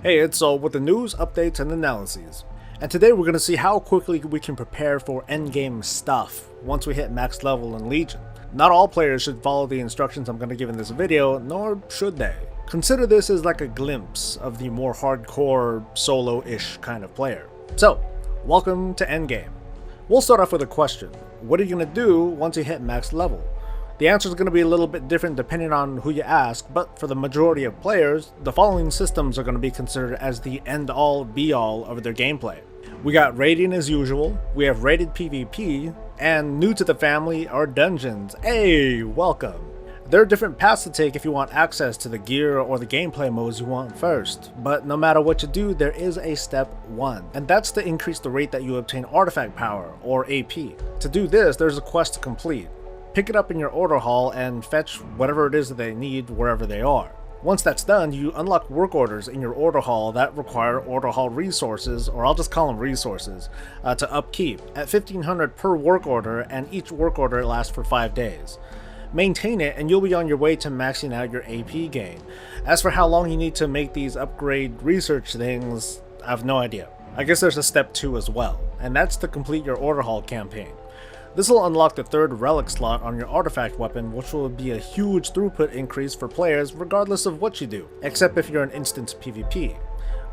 Hey, it's Sol with the news, updates, and analyses. And today we're going to see how quickly we can prepare for endgame stuff once we hit max level in Legion. Not all players should follow the instructions I'm going to give in this video, nor should they. Consider this as like a glimpse of the more hardcore, solo-ish kind of player. So, welcome to endgame. We'll start off with a question. What are you going to do once you hit max level? The answer is going to be a little bit different depending on who you ask, but for the majority of players, the following systems are going to be considered as the end-all be-all of their gameplay. We got raiding as usual, we have raided PvP, and new to the family are dungeons. Hey, welcome! There are different paths to take if you want access to the gear or the gameplay modes you want first, but no matter what you do, there is a step 1, and that's to increase the rate that you obtain artifact power, or AP. To do this, there's a quest to complete. Pick it up in your order hall and fetch whatever it is that they need wherever they are. Once that's done, you unlock work orders in your order hall that require order hall resources, or I'll just call them resources, to upkeep at 1500 per work order, and each work order lasts for 5 days. Maintain it and you'll be on your way to maxing out your AP gain. As for how long you need to make these upgrade research things, I have no idea. I guess there's a step 2 as well, and that's to complete your order hall campaign. This will unlock the 3rd relic slot on your artifact weapon, which will be a huge throughput increase for players regardless of what you do, except if you're an instance PvP.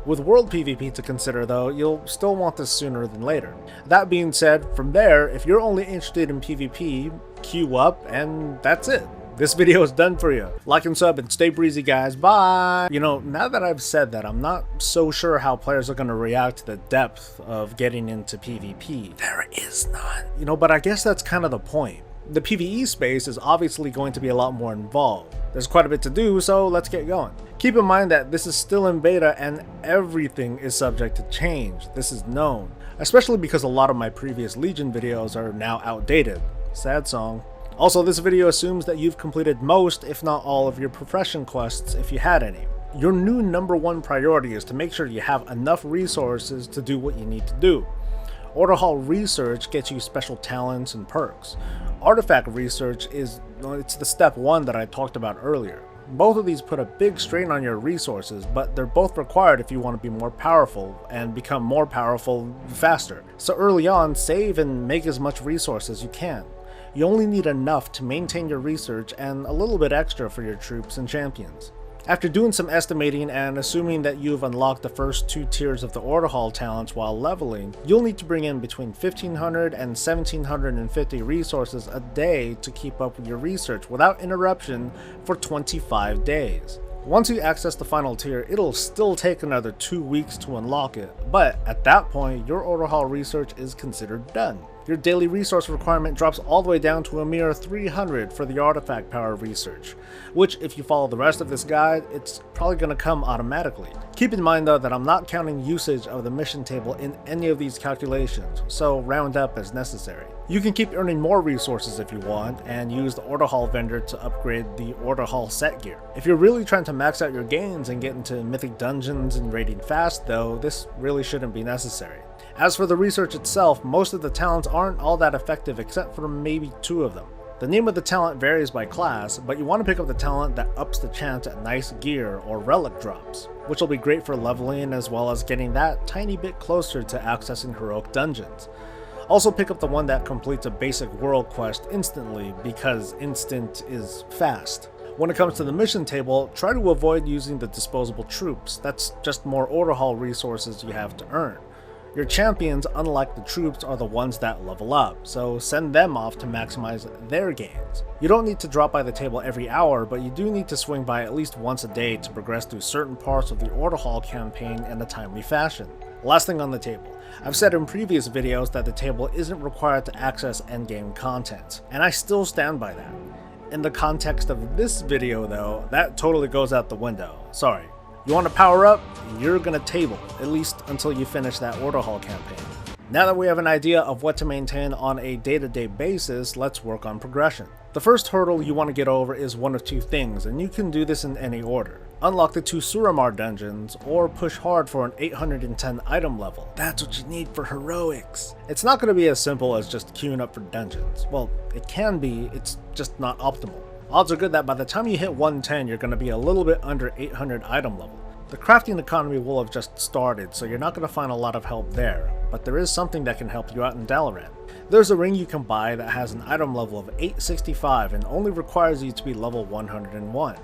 With world PvP to consider though, you'll still want this sooner than later. That being said, from there, if you're only interested in PvP, queue up and that's it. This video is done for you. Like and sub and stay breezy guys, bye! You know, now that I've said that, I'm not so sure how players are going to react to the depth of getting into PvP. There is none. You know, but I guess that's kind of the point. The PvE space is obviously going to be a lot more involved. There's quite a bit to do, so let's get going. Keep in mind that this is still in beta and everything is subject to change. This is known, especially because a lot of my previous Legion videos are now outdated. Sad song. Also, this video assumes that you've completed most, if not all, of your profession quests if you had any. Your new #1 priority is to make sure you have enough resources to do what you need to do. Order Hall Research gets you special talents and perks. Artifact Research it's the step 1 that I talked about earlier. Both of these put a big strain on your resources, but they're both required if you want to be more powerful and become more powerful faster. So early on, save and make as much resource as you can. You only need enough to maintain your research and a little bit extra for your troops and champions. After doing some estimating and assuming that you've unlocked the first 2 tiers of the Order Hall talents while leveling, you'll need to bring in between 1500 and 1750 resources a day to keep up with your research without interruption for 25 days. Once you access the final tier, it'll still take another 2 weeks to unlock it, but at that point, your Order Hall research is considered done. Your daily resource requirement drops all the way down to a mere 300 for the artifact power research, which if you follow the rest of this guide, it's probably going to come automatically. Keep in mind though that I'm not counting usage of the mission table in any of these calculations, so round up as necessary. You can keep earning more resources if you want, and use the Order Hall vendor to upgrade the Order Hall set gear. If you're really trying to max out your gains and get into mythic dungeons and raiding fast though, this really shouldn't be necessary. As for the research itself, most of the talents aren't all that effective except for maybe 2 of them. The name of the talent varies by class, but you want to pick up the talent that ups the chance at nice gear or relic drops, which will be great for leveling as well as getting that tiny bit closer to accessing heroic dungeons. Also pick up the one that completes a basic world quest instantly, because instant is fast. When it comes to the mission table, try to avoid using the disposable troops. That's just more Order Hall resources you have to earn. Your champions, unlike the troops, are the ones that level up, so send them off to maximize their gains. You don't need to drop by the table every hour, but you do need to swing by at least once a day to progress through certain parts of the Order Hall campaign in a timely fashion. Last thing on the table. I've said in previous videos that the table isn't required to access endgame content, and I still stand by that. In the context of this video though, that totally goes out the window. Sorry. You want to power up? You're gonna table, at least until you finish that Order Hall campaign. Now that we have an idea of what to maintain on a day-to-day basis, let's work on progression. The first hurdle you want to get over is one of 2 things, and you can do this in any order. Unlock the 2 Suramar dungeons, or push hard for an 810 item level. That's what you need for heroics. It's not going to be as simple as just queuing up for dungeons. Well, it can be, it's just not optimal. Odds are good that by the time you hit 110, you're going to be a little bit under 800 item level. The crafting economy will have just started, so you're not going to find a lot of help there, but there is something that can help you out in Dalaran. There's a ring you can buy that has an item level of 865 and only requires you to be level 101.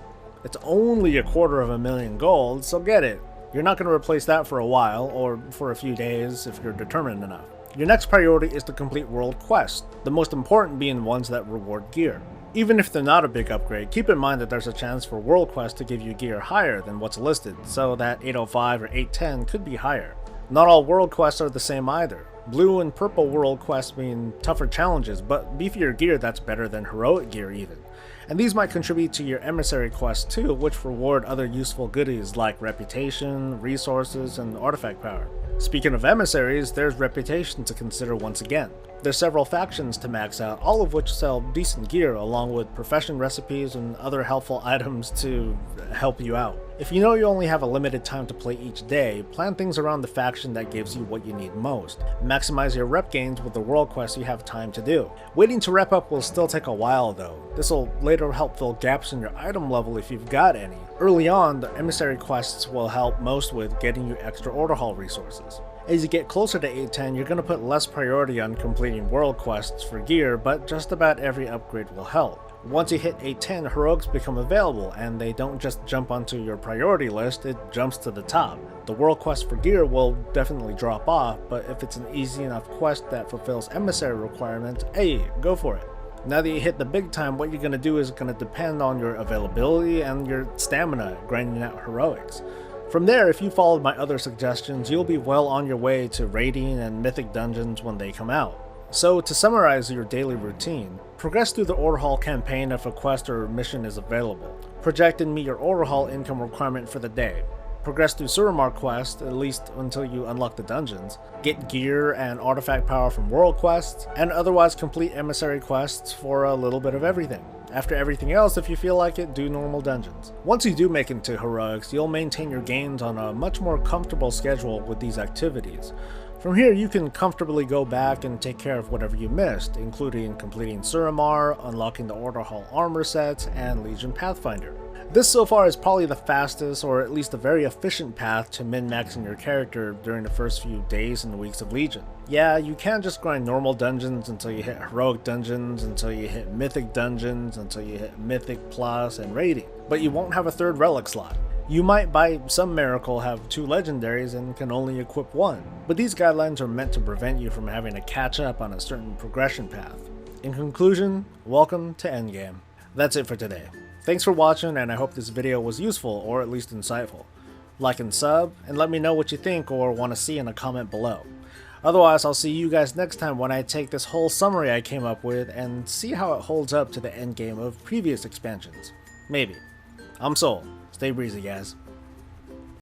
It's only 250,000 gold, so get it. You're not going to replace that for a while, or for a few days if you're determined enough. Your next priority is to complete world quests, the most important being ones that reward gear. Even if they're not a big upgrade, keep in mind that there's a chance for world quests to give you gear higher than what's listed, so that 805 or 810 could be higher. Not all world quests are the same either. Blue and purple world quests mean tougher challenges, but beefier gear that's better than heroic gear even. And these might contribute to your emissary quests too, which reward other useful goodies like reputation, resources, and artifact power. Speaking of emissaries, there's reputation to consider once again. There's several factions to max out, all of which sell decent gear along with profession recipes and other helpful items to help you out. If you know you only have a limited time to play each day, plan things around the faction that gives you what you need most. Maximize your rep gains with the world quests you have time to do. Waiting to rep up will still take a while though. This will later help fill gaps in your item level if you've got any. Early on, the emissary quests will help most with getting you extra order hall resources. As you get closer to 810, you're going to put less priority on completing world quests for gear, but just about every upgrade will help. Once you hit 810, heroics become available, and they don't just jump onto your priority list, it jumps to the top. The world quest for gear will definitely drop off, but if it's an easy enough quest that fulfills emissary requirements, hey, go for it. Now that you hit the big time, what you're going to do is going to depend on your availability and your stamina grinding out heroics. From there, if you followed my other suggestions, you'll be well on your way to raiding and mythic dungeons when they come out. So to summarize your daily routine, progress through the Order Hall campaign if a quest or mission is available. Project and meet your Order Hall income requirement for the day. Progress through Suramar quest, at least until you unlock the dungeons. Get gear and artifact power from world quests, and otherwise complete emissary quests for a little bit of everything. After everything else, if you feel like it, do normal dungeons. Once you do make it to heroics, you'll maintain your gains on a much more comfortable schedule with these activities. From here, you can comfortably go back and take care of whatever you missed, including completing Suramar, unlocking the Order Hall armor sets, and Legion Pathfinder. This so far is probably the fastest, or at least a very efficient path to min-maxing your character during the first few days and weeks of Legion. Yeah, you can just grind normal dungeons until you hit heroic dungeons, until you hit mythic dungeons, until you hit mythic plus and raiding, but you won't have a third relic slot. You might by some miracle have 2 legendaries and can only equip 1, but these guidelines are meant to prevent you from having to catch up on a certain progression path. In conclusion, welcome to Endgame. That's it for today. Thanks for watching, and I hope this video was useful or at least insightful. Like and sub, and let me know what you think or want to see in a comment below. Otherwise, I'll see you guys next time when I take this whole summary I came up with and see how it holds up to the endgame of previous expansions. Maybe. I'm Soul. Stay breezy, guys.